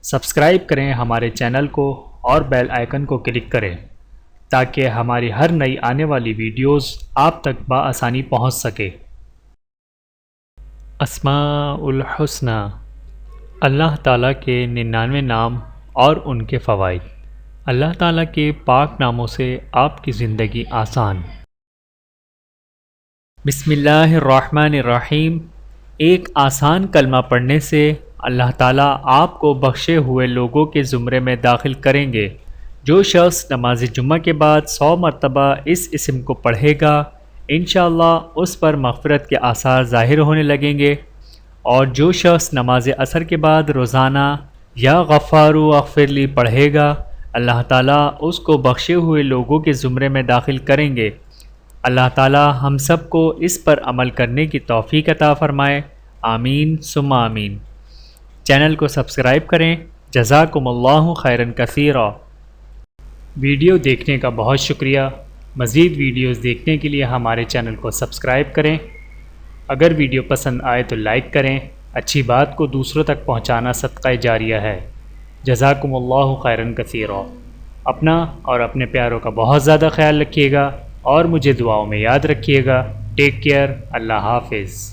Subscribe کریں ہمارے channel کو اور بیل آئیکن کو کلک کریں تاکہ ہماری ہر نئی آنے والی ویڈیوز آپ تک بآسانی پہنچ سکے۔ اسماء الحسنی، اللہ تعالیٰ کے 99 نام اور ان کے فوائد۔ اللہ تعالیٰ کے پاک ناموں سے آپ کی زندگی آسان۔ بسم اللہ الرحمن الرحیم۔ ایک آسان کلمہ پڑھنے سے اللہ تعالیٰ آپ کو بخشے ہوئے لوگوں کے زمرے میں داخل کریں گے۔ جو شخص نماز جمعہ کے بعد 100 مرتبہ اس اسم کو پڑھے گا انشاءاللہ اس پر مغفرت کے آثار ظاہر ہونے لگیں گے، اور جو شخص نماز عصر کے بعد روزانہ یا غفارو اغفرلی پڑھے گا اللہ تعالیٰ اس کو بخشے ہوئے لوگوں کے زمرے میں داخل کریں گے۔ اللہ تعالیٰ ہم سب کو اس پر عمل کرنے کی توفیق عطا فرمائے، آمین ثم آمین۔ چینل کو سبسکرائب کریں۔ جزاکم اللہ خیرا کثیرا۔ ویڈیو دیکھنے کا بہت شکریہ۔ مزید ویڈیوز دیکھنے کے لیے ہمارے چینل کو سبسکرائب کریں۔ اگر ویڈیو پسند آئے تو لائک کریں۔ اچھی بات کو دوسروں تک پہنچانا صدقہ جاریہ ہے۔ جزاکم اللہ خیرا کثیرا۔ اپنا اور اپنے پیاروں کا بہت زیادہ خیال رکھیے گا اور مجھے دعاؤں میں یاد رکھیے گا۔ Take care. اللہ حافظ۔